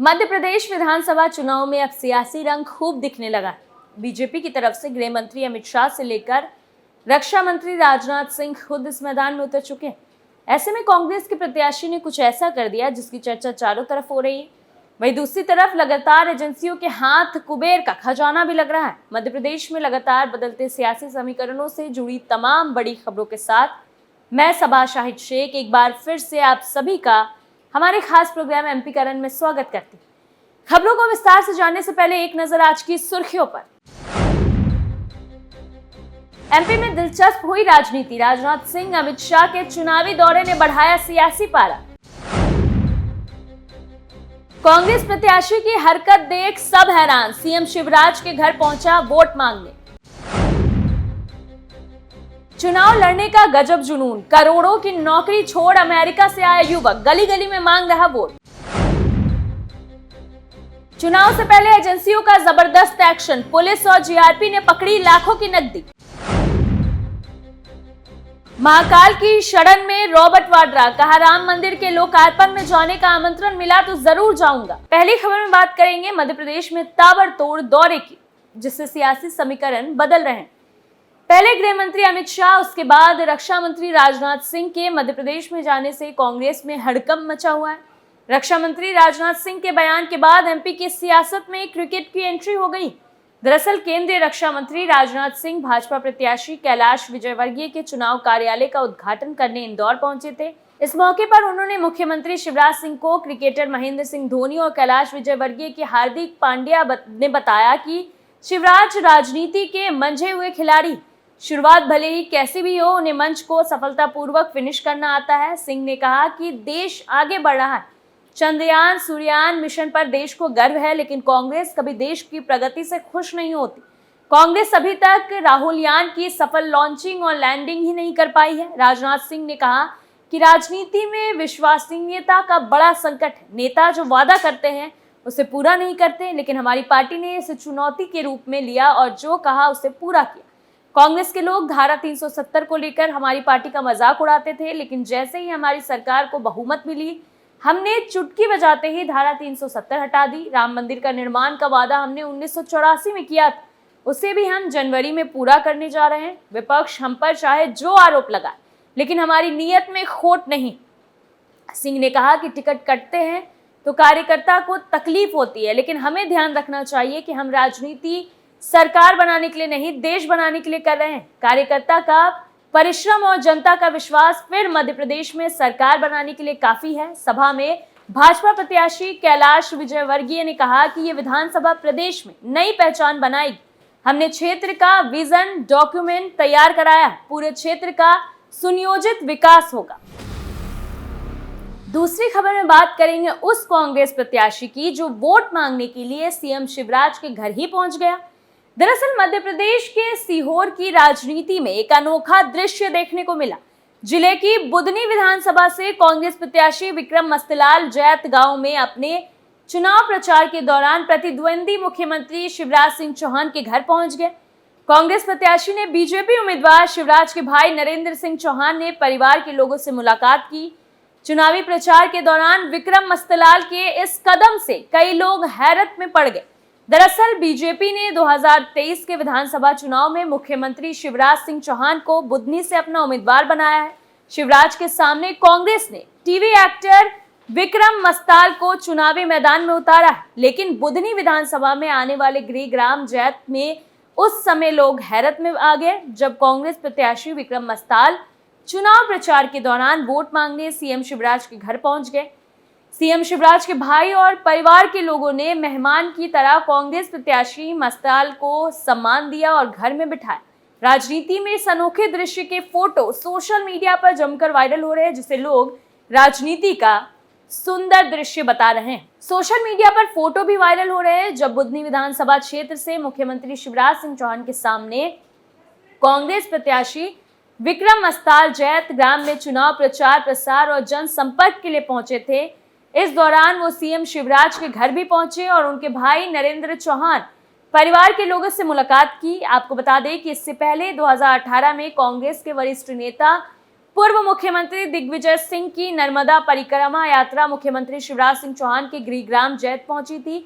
मध्य प्रदेश विधानसभा चुनाव में अब सियासी रंग खूब दिखने लगा है। बीजेपी की तरफ से गृह मंत्री अमित शाह से लेकर रक्षा मंत्री राजनाथ सिंह खुद इस मैदान में उतर चुके हैं। ऐसे में कांग्रेस के प्रत्याशी ने कुछ ऐसा कर दिया जिसकी चर्चा चारों तरफ हो रही है। वहीं दूसरी तरफ लगातार एजेंसियों के हाथ कुबेर का खजाना भी लग रहा है। मध्य प्रदेश में लगातार बदलते सियासी समीकरणों से जुड़ी तमाम बड़ी खबरों के साथ मैं सबा शाहिद शेख एक बार फिर से आप सभी का हमारे खास प्रोग्राम एमपी करण में स्वागत करती हूं। खबरों को विस्तार से जानने से पहले एक नजर आज की सुर्खियों पर। एमपी में दिलचस्प हुई राजनीति। राजनाथ सिंह अमित शाह के चुनावी दौरे ने बढ़ाया सियासी पारा। कांग्रेस प्रत्याशी की हरकत देख सब हैरान। सीएम शिवराज के घर पहुंचा वोट मांगने। चुनाव लड़ने का गजब जुनून। करोड़ों की नौकरी छोड़ अमेरिका से आया युवक गली गली में मांग रहा वोट। चुनाव से पहले एजेंसियों का जबरदस्त एक्शन। पुलिस और जीआरपी ने पकड़ी लाखों की नकदी। महाकाल की शरण में रॉबर्ट वाड्रा। कहा राम मंदिर के लोकार्पण में जाने का आमंत्रण मिला तो जरूर जाऊंगा। पहली खबर में बात करेंगे मध्य प्रदेश में ताबड़तोड़ दौरे की, जिससे सियासी समीकरण बदल रहे हैं। पहले गृह मंत्री अमित शाह, उसके बाद रक्षा मंत्री राजनाथ सिंह के मध्य प्रदेश में जाने से कांग्रेस में हड़कंप मचा हुआ है। रक्षा मंत्री राजनाथ सिंह के बयान के बाद एमपी की सियासत में क्रिकेट की एंट्री हो गई। दरअसल केंद्रीय रक्षा मंत्री राजनाथ सिंह भाजपा प्रत्याशी कैलाश विजयवर्गीय के चुनाव कार्यालय का उद्घाटन करने इंदौर पहुंचे थे। इस मौके पर उन्होंने मुख्यमंत्री शिवराज सिंह को क्रिकेटर महेंद्र सिंह धोनी और कैलाश विजयवर्गीय के हार्दिक पांड्या ने बताया कि शिवराज राजनीति के मंझे हुए खिलाड़ी। शुरुआत भले ही कैसी भी हो, उन्हें मंच को सफलतापूर्वक फिनिश करना आता है। सिंह ने कहा कि देश आगे बढ़ रहा है। चंद्रयान सूर्ययान मिशन पर देश को गर्व है, लेकिन कांग्रेस कभी देश की प्रगति से खुश नहीं होती। कांग्रेस अभी तक राहुल यान की सफल लॉन्चिंग और लैंडिंग ही नहीं कर पाई है। राजनाथ सिंह ने कहा कि राजनीति में विश्वसनीयता का बड़ा संकट है। नेता जो वादा करते हैं उसे पूरा नहीं करते, लेकिन हमारी पार्टी ने इसे चुनौती के रूप में लिया और जो कहा उसे पूरा किया। कांग्रेस के लोग धारा 370 को लेकर हमारी पार्टी का मजाक उड़ाते थे, लेकिन जैसे ही हमारी सरकार को बहुमत मिली, हमने चुटकी बजाते ही धारा 370 हटा दी। राम मंदिर का निर्माण का वादा हमने 1984 में किया था, उसे भी हम जनवरी में पूरा करने जा रहे हैं। विपक्ष हम पर चाहे जो आरोप लगाए, लेकिन हमारी नीयत में खोट नहीं। सिंह ने कहा कि टिकट कटते हैं तो कार्यकर्ता को तकलीफ होती है, लेकिन हमें ध्यान रखना चाहिए कि हम राजनीति सरकार बनाने के लिए नहीं, देश बनाने के लिए कर रहे हैं। कार्यकर्ता का परिश्रम और जनता का विश्वास फिर मध्य प्रदेश में सरकार बनाने के लिए काफी है। सभा में भाजपा प्रत्याशी कैलाश विजयवर्गीय ने कहा कि ये विधानसभा प्रदेश में नई पहचान बनाएगी। हमने क्षेत्र का विजन डॉक्यूमेंट तैयार कराया, पूरे क्षेत्र का सुनियोजित विकास होगा। दूसरी खबर में बात करेंगे उस कांग्रेस प्रत्याशी की जो वोट मांगने के लिए सीएम शिवराज के घर ही पहुंच गया। दरअसल मध्य प्रदेश के सीहोर की राजनीति में एक अनोखा दृश्य देखने को मिला। जिले की बुदनी विधानसभा से कांग्रेस प्रत्याशी विक्रम मस्तलाल जैत गांव में अपने चुनाव प्रचार के दौरान प्रतिद्वंदी मुख्यमंत्री शिवराज सिंह चौहान के घर पहुंच गए। कांग्रेस प्रत्याशी ने बीजेपी उम्मीदवार शिवराज के भाई नरेंद्र सिंह चौहान ने परिवार के लोगों से मुलाकात की। चुनावी प्रचार के दौरान विक्रम मस्तलाल के इस कदम से कई लोग हैरत में पड़ गए। दरअसल बीजेपी ने 2023 के विधानसभा चुनाव में मुख्यमंत्री शिवराज सिंह चौहान को बुदनी से अपना उम्मीदवार बनाया है। शिवराज के सामने कांग्रेस ने टीवी एक्टर विक्रम मस्ताल को चुनावी मैदान में उतारा है, लेकिन बुदनी विधानसभा में आने वाले गृहग्राम जैत में उस समय लोग हैरत में आ गए जब कांग्रेस प्रत्याशी विक्रम मस्ताल चुनाव प्रचार के दौरान वोट मांगने सीएम शिवराज के घर पहुंच गए। सीएम शिवराज के भाई और परिवार के लोगों ने मेहमान की तरह कांग्रेस प्रत्याशी मस्ताल को सम्मान दिया और घर में बिठाया। राजनीति में इस अनोखे दृश्य के फोटो सोशल मीडिया पर जमकर वायरल हो रहे हैं, जिसे लोग राजनीति का सुंदर दृश्य बता रहे हैं। सोशल मीडिया पर फोटो भी वायरल हो रहे हैं जब बुदनी विधानसभा क्षेत्र से मुख्यमंत्री शिवराज सिंह चौहान के सामने कांग्रेस प्रत्याशी विक्रम मस्ताल जैत ग्राम में चुनाव प्रचार प्रसार और जनसंपर्क के लिए पहुंचे थे। इस दौरान वो सीएम शिवराज के घर भी पहुंचे और उनके भाई नरेंद्र चौहान परिवार के लोगों से मुलाकात की। आपको बता दें कि इससे पहले 2018 में कांग्रेस के वरिष्ठ नेता पूर्व मुख्यमंत्री दिग्विजय सिंह की नर्मदा परिक्रमा यात्रा मुख्यमंत्री शिवराज सिंह चौहान के गृहग्राम जैत पहुंची थी।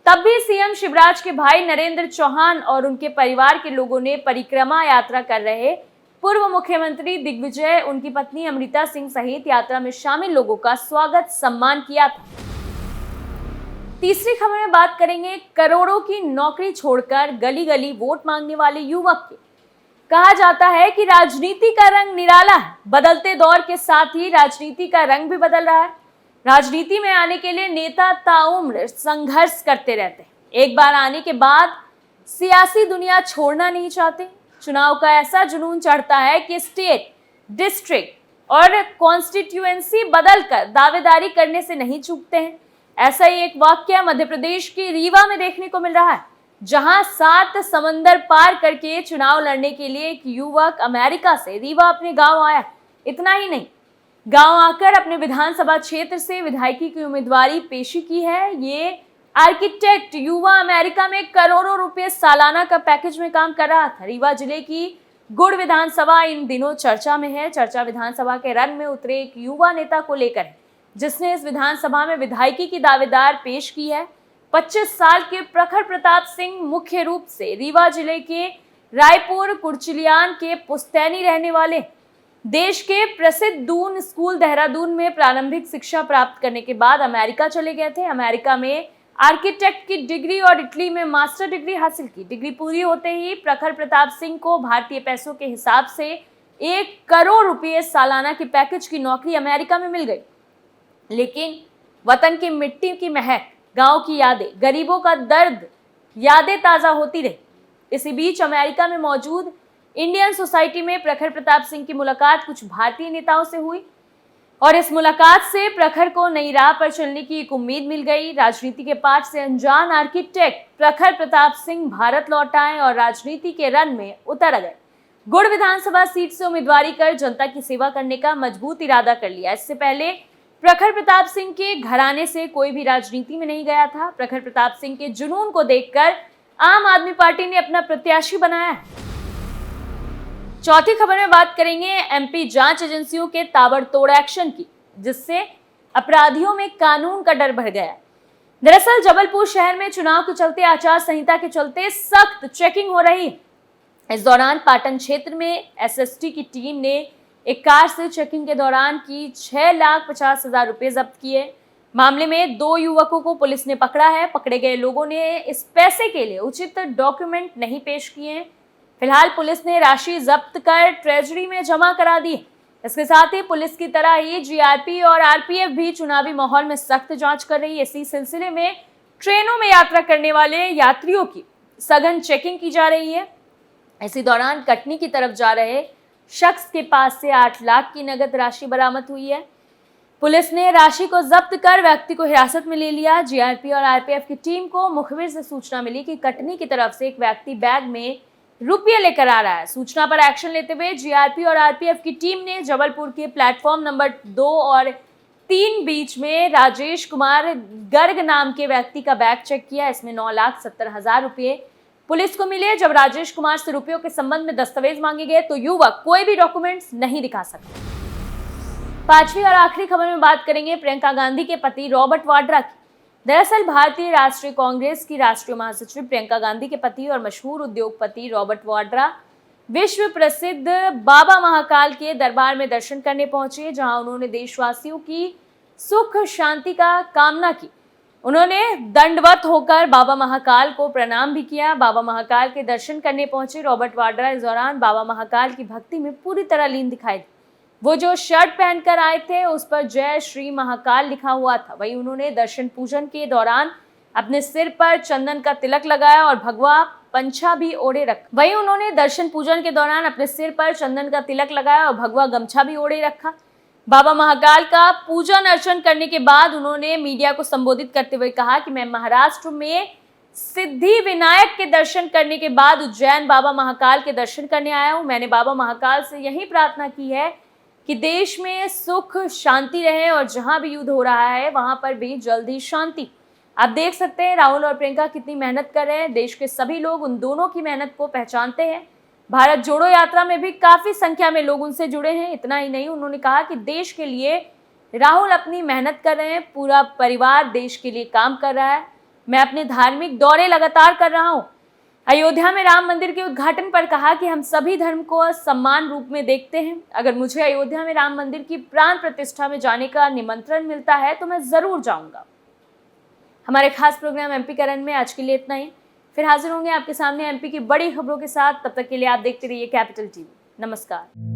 तब भी सीएम शिवराज के भाई नरेंद्र चौहान और उनके परिवार के लोगों ने परिक्रमा यात्रा कर रहे पूर्व मुख्यमंत्री दिग्विजय, उनकी पत्नी अमृता सिंह सहित यात्रा में शामिल लोगों का स्वागत सम्मान किया था। तीसरी खबर में बात करेंगे करोड़ों की नौकरी छोड़कर गली गली वोट मांगने वाले युवक की। कहा जाता है कि राजनीति का रंग निराला है। बदलते दौर के साथ ही राजनीति का रंग भी बदल रहा है। राजनीति में आने के लिए नेता ताउम्र संघर्ष करते रहते हैं। एक बार आने के बाद सियासी दुनिया छोड़ना नहीं चाहते। चुनाव का ऐसा जुनून चढ़ता है कि स्टेट, डिस्ट्रिक्ट और कॉन्स्टिट्यूएंसी बदलकर दावेदारी करने से नहीं चूकते हैं। ऐसा ही एक वाकया मध्य प्रदेश के रीवा में देखने को मिल रहा है, जहां 7 समंदर पार करके चुनाव लड़ने के लिए एक युवक अमेरिका से रीवा अपने गांव आया। इतना ही नहीं, गांव आकर अपने विधानसभा क्षेत्र से विधायकी की उम्मीदवारी पेशी की है। ये आर्किटेक्ट युवा अमेरिका में करोड़ों रुपए सालाना का पैकेज में काम कर रहा था। रीवा जिले की गुड़ विधानसभा इन दिनों चर्चा में है। चर्चा विधानसभा के रन में उतरे एक युवा नेता को लेकर है, जिसने इस विधानसभा में विधायकी की दावेदार पेश की है। 25 साल के प्रखर प्रताप सिंह मुख्य रूप से रीवा जिले के रायपुर कुर्चिलियान के पुस्तैनी रहने वाले, देश के प्रसिद्ध दून स्कूल देहरादून में प्रारंभिक शिक्षा प्राप्त करने के बाद अमेरिका चले गए थे। अमेरिका में आर्किटेक्ट की डिग्री और इटली में मास्टर डिग्री हासिल की। डिग्री पूरी होते ही प्रखर प्रताप सिंह को भारतीय पैसों के हिसाब से 1 करोड़ रुपए सालाना की पैकेज की नौकरी अमेरिका में मिल गई। लेकिन वतन की मिट्टी की महक, गांव की यादें, गरीबों का दर्द, यादें ताजा होती रही। इसी बीच अमेरिका में मौजूद इंडियन सोसाइटी में प्रखर प्रताप सिंह की मुलाकात कुछ भारतीय नेताओं से हुई और इस मुलाकात से प्रखर को नई राह पर चलने की एक उम्मीद मिल गई। राजनीति के पाठ से अनजान आर्किटेक्ट प्रखर प्रताप सिंह भारत लौट आए और राजनीति के रन में उतर गए। गुड़ विधानसभा सीट से उम्मीदवारी कर जनता की सेवा करने का मजबूत इरादा कर लिया। इससे पहले प्रखर प्रताप सिंह के घराने से कोई भी राजनीति में नहीं गया था। प्रखर प्रताप सिंह के जुनून को देखकर आम आदमी पार्टी ने अपना प्रत्याशी बनाया है। चौथी खबर में बात करेंगे एमपी जांच एजेंसियों के ताबड़तोड़ एक्शन की, जिससे अपराधियों में कानून का डर बढ़ गया है। दरअसल जबलपुर शहर में चुनाव के चलते आचार संहिता के चलते सख्त चेकिंग हो रही है। इस दौरान पाटन क्षेत्र में एसएसटी की टीम ने एक कार से चेकिंग के दौरान की 6,50,000 रुपए जब्त किए। मामले में 2 युवकों को पुलिस ने पकड़ा है। पकड़े गए लोगों ने इस पैसे के लिए उचित डॉक्यूमेंट नहीं पेश किए। फिलहाल पुलिस ने राशि जब्त कर ट्रेजरी में जमा करा दी। इसके साथ ही पुलिस की तरह ही जीआरपी और आरपीएफ भी चुनावी माहौल में सख्त जांच कर रही है। इसी सिलसिले में ट्रेनों में यात्रा करने वाले यात्रियों की सघन चेकिंग की जा रही है। इसी दौरान कटनी की तरफ जा रहे शख्स के पास से 8 लाख की नगद राशि बरामद हुई है। पुलिस ने राशि को जब्त कर व्यक्ति को हिरासत में ले लिया। जीआरपी और आरपीएफ की टीम को मुखबिर से सूचना मिली कि कटनी की तरफ से एक व्यक्ति बैग में रुपये लेकर आ रहा है। सूचना पर एक्शन लेते हुए जीआरपी और आरपीएफ की टीम ने जबलपुर के प्लेटफॉर्म नंबर 2 और 3 बीच में राजेश कुमार गर्ग नाम के व्यक्ति का बैग चेक किया। इसमें 9,70,000 रुपये पुलिस को मिले। जब राजेश कुमार से रुपयों के संबंध में दस्तावेज मांगे गए तो युवक कोई भी डॉक्यूमेंट्स नहीं दिखा सका। पांचवी और आखिरी खबर में बात करेंगे प्रियंका गांधी के पति रॉबर्ट वाड्रा की। दरअसल भारतीय राष्ट्रीय कांग्रेस की राष्ट्रीय महासचिव प्रियंका गांधी के पति और मशहूर उद्योगपति रॉबर्ट वाड्रा विश्व प्रसिद्ध बाबा महाकाल के दरबार में दर्शन करने पहुंचे, जहां उन्होंने देशवासियों की सुख शांति का कामना की। उन्होंने दंडवत होकर बाबा महाकाल को प्रणाम भी किया। बाबा महाकाल के दर्शन करने पहुंचे रॉबर्ट वाड्रा इस दौरान बाबा महाकाल की भक्ति में पूरी तरह लीन दिखाई दी। वो जो शर्ट पहनकर आए थे उस पर जय श्री महाकाल लिखा हुआ था। वहीं उन्होंने दर्शन पूजन के दौरान अपने सिर पर चंदन का तिलक लगाया और भगवा पंछा भी ओढ़े रखा। वहीं उन्होंने दर्शन पूजन के दौरान अपने सिर पर चंदन का तिलक लगाया और भगवा गमछा भी ओढ़े रखा। बाबा महाकाल का पूजन अर्चन करने के बाद उन्होंने मीडिया को संबोधित करते हुए कहा कि मैं महाराष्ट्र में सिद्धि विनायक के दर्शन करने के बाद उज्जैन बाबा महाकाल के दर्शन करने आया हूँ। मैंने बाबा महाकाल से यही प्रार्थना की है कि देश में सुख शांति रहे और जहां भी युद्ध हो रहा है वहां पर भी जल्दी शांति। आप देख सकते हैं राहुल और प्रियंका कितनी मेहनत कर रहे हैं। देश के सभी लोग उन दोनों की मेहनत को पहचानते हैं। भारत जोड़ो यात्रा में भी काफी संख्या में लोग उनसे जुड़े हैं। इतना ही नहीं, उन्होंने कहा कि देश के लिए राहुल अपनी मेहनत कर रहे हैं, पूरा परिवार देश के लिए काम कर रहा है। मैं अपने धार्मिक दौरे लगातार कर रहा हूं। अयोध्या में राम मंदिर के उद्घाटन पर कहा कि हम सभी धर्म को समान रूप में देखते हैं। अगर मुझे अयोध्या में राम मंदिर की प्राण प्रतिष्ठा में जाने का निमंत्रण मिलता है तो मैं जरूर जाऊंगा। हमारे खास प्रोग्राम एमपी करन में आज के लिए इतना ही। फिर हाजिर होंगे आपके सामने एमपी की बड़ी खबरों के साथ। तब तक के लिए आप देखते रहिए कैपिटल टीवी। नमस्कार।